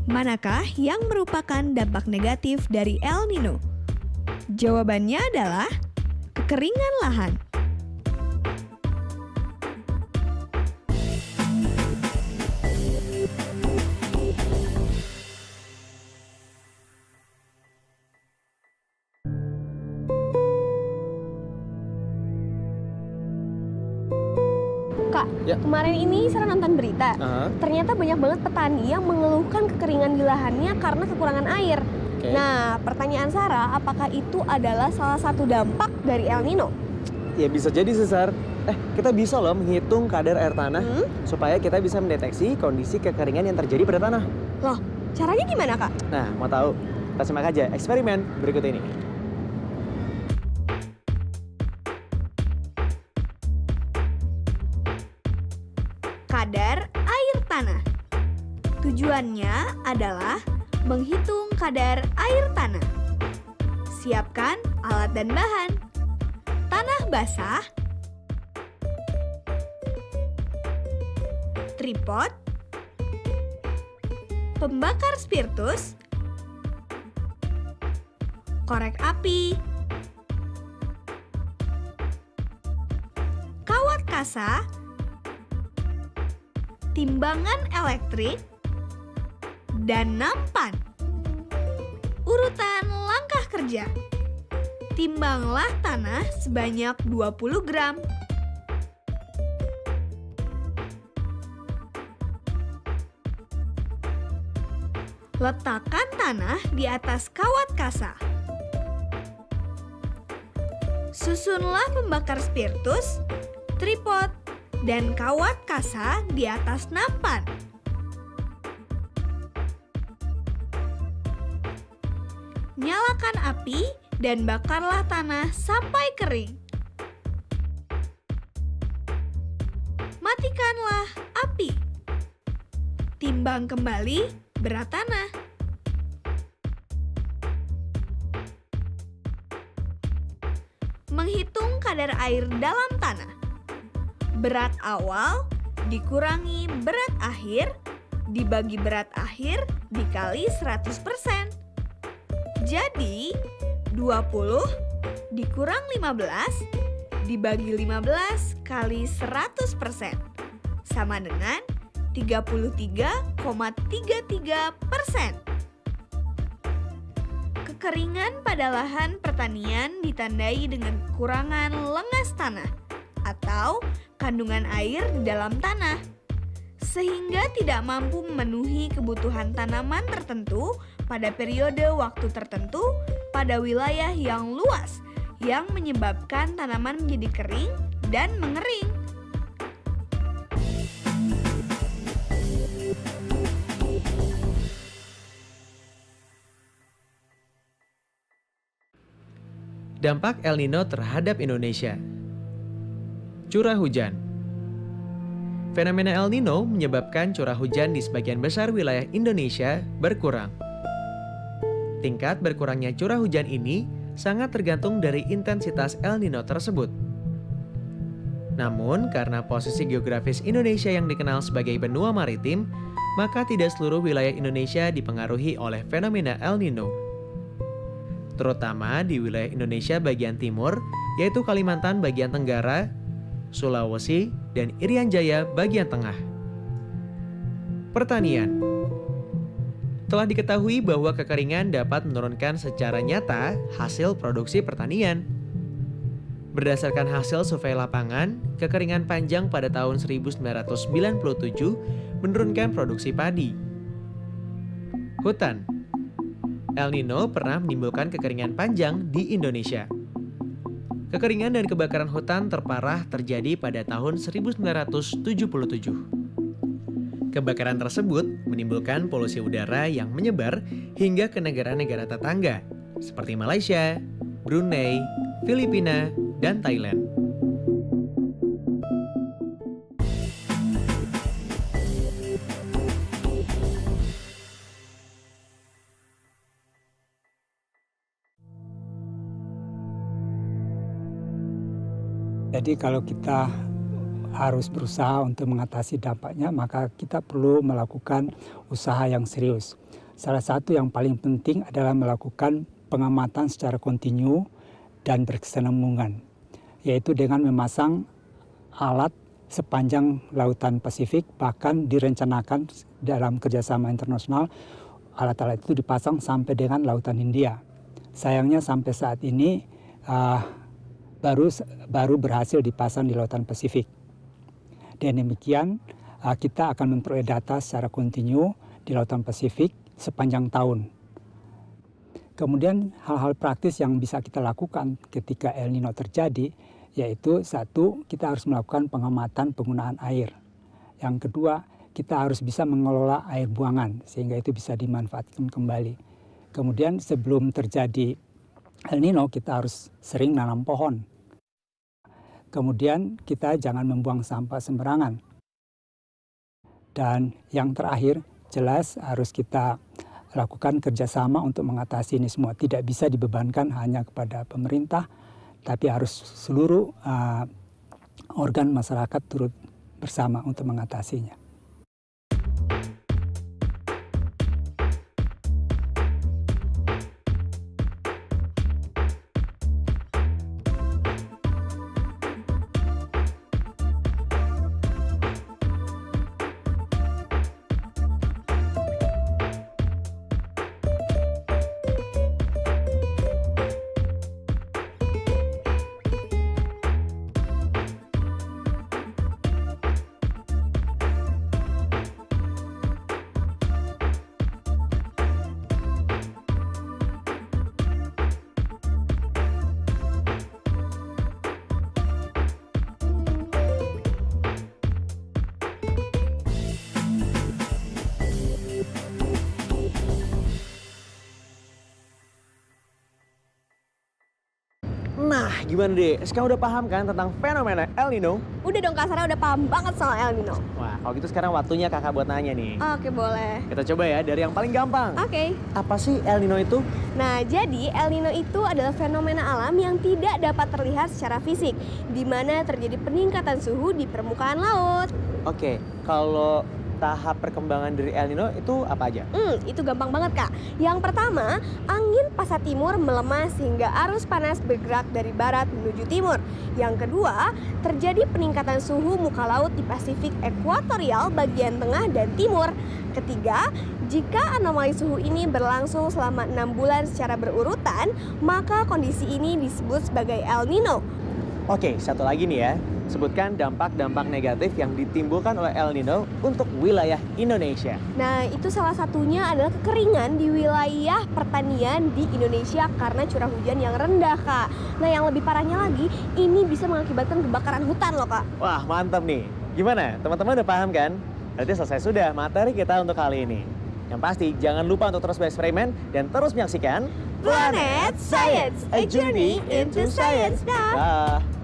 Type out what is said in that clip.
Manakah yang merupakan dampak negatif dari El Nino? Jawabannya adalah kekeringan lahan. Kak, Ya. kemarin ini saya nonton berita. Ternyata banyak banget petani yang mengeluhkan kekeringan di lahannya karena kekurangan air. Oke. Nah, pertanyaan Sarah, apakah itu adalah salah satu dampak dari El Nino? Ya bisa jadi sih, Sar. Kita bisa loh menghitung kadar air tanah supaya kita bisa mendeteksi kondisi kekeringan yang terjadi pada tanah. Loh, caranya gimana, Kak? Nah, mau tahu? Kita simak aja eksperimen berikut ini. Kadar air tanah. Tujuannya adalah menghitung kadar air tanah. Siapkan alat dan bahan. Tanah basah, tripod, pembakar spiritus, korek api, kawat kasa, timbangan elektrik, dan nampan. Urutan langkah kerja. Timbanglah tanah sebanyak 20 gram. Letakkan tanah di atas kawat kasa. Susunlah pembakar spiritus, tripod, dan kawat kasa di atas nampan. Nyalakan api dan bakarlah tanah sampai kering. Matikanlah api. Timbang kembali berat tanah. Menghitung kadar air dalam tanah. Berat awal dikurangi berat akhir dibagi berat akhir dikali 100%. Jadi 20 dikurang 15 dibagi 15 kali 100% sama dengan 33,33%. Kekeringan pada lahan pertanian ditandai dengan kekurangan lengas tanah atau kandungan air di dalam tanah, sehingga tidak mampu memenuhi kebutuhan tanaman tertentu pada periode waktu tertentu pada wilayah yang luas, yang menyebabkan tanaman menjadi kering dan mengering. Dampak El Nino terhadap Indonesia. Curah hujan. Fenomena El Nino menyebabkan curah hujan di sebagian besar wilayah Indonesia berkurang. Tingkat berkurangnya curah hujan ini sangat tergantung dari intensitas El Nino tersebut. Namun, karena posisi geografis Indonesia yang dikenal sebagai benua maritim, maka tidak seluruh wilayah Indonesia dipengaruhi oleh fenomena El Nino. Terutama di wilayah Indonesia bagian timur, yaitu Kalimantan bagian tenggara, Sulawesi, dan Irian Jaya bagian tengah. Pertanian. Telah diketahui bahwa kekeringan dapat menurunkan secara nyata hasil produksi pertanian. Berdasarkan hasil survei lapangan, kekeringan panjang pada tahun 1997 menurunkan produksi padi. Hutan. El Nino pernah menimbulkan kekeringan panjang di Indonesia. Kekeringan dan kebakaran hutan terparah terjadi pada tahun 1977. Kebakaran tersebut menimbulkan polusi udara yang menyebar hingga ke negara-negara tetangga seperti Malaysia, Brunei, Filipina, dan Thailand. Jadi kalau kita harus berusaha untuk mengatasi dampaknya, maka kita perlu melakukan usaha yang serius. Salah satu yang paling penting adalah melakukan pengamatan secara kontinu dan berkesinambungan, yaitu dengan memasang alat sepanjang lautan Pasifik, bahkan direncanakan dalam kerjasama internasional alat-alat itu dipasang sampai dengan lautan Hindia. Sayangnya sampai saat ini baru berhasil dipasang di lautan Pasifik. Dan demikian kita akan memperoleh data secara kontinu di lautan Pasifik sepanjang tahun. Kemudian hal-hal praktis yang bisa kita lakukan ketika El Nino terjadi, yaitu satu, kita harus melakukan pengamatan penggunaan air. Yang kedua, kita harus bisa mengelola air buangan sehingga itu bisa dimanfaatkan kembali. Kemudian sebelum terjadi El Nino, kita harus sering nanam pohon. Kemudian kita jangan membuang sampah sembarangan. Dan yang terakhir, jelas harus kita lakukan kerjasama untuk mengatasi ini semua. Tidak bisa dibebankan hanya kepada pemerintah, tapi harus seluruh organ masyarakat turut bersama untuk mengatasinya. Nah, gimana deh? Sekarang udah paham kan tentang fenomena El Nino? Udah dong Kak Sarah udah paham banget soal El Nino. Wah, kalau gitu sekarang waktunya kakak buat nanya nih. Oke, boleh. Kita coba ya dari yang paling gampang. Oke. Apa sih El Nino itu? Nah, jadi El Nino itu adalah fenomena alam yang tidak dapat terlihat secara fisik, di mana terjadi peningkatan suhu di permukaan laut. Oke, kalau tahap perkembangan dari El Nino itu apa aja? Itu gampang banget Kak. Yang pertama, angin pasat timur melemah sehingga arus panas bergerak dari barat menuju timur. Yang kedua, terjadi peningkatan suhu muka laut di Pasifik ekuatorial bagian tengah dan timur. Ketiga, jika anomali suhu ini berlangsung selama 6 bulan secara berurutan, maka kondisi ini disebut sebagai El Nino. Oke, satu lagi nih ya. Sebutkan dampak-dampak negatif yang ditimbulkan oleh El Nino untuk wilayah Indonesia. Nah, itu salah satunya adalah kekeringan di wilayah pertanian di Indonesia karena curah hujan yang rendah, Kak. Nah, yang lebih parahnya lagi, ini bisa mengakibatkan kebakaran hutan loh, Kak. Wah, mantap nih. Gimana? Teman-teman udah paham kan? Berarti selesai sudah materi kita untuk kali ini. Yang pasti, jangan lupa untuk terus bereksperimen dan terus menyaksikan Planet Science, a journey into science. Dah. Dah.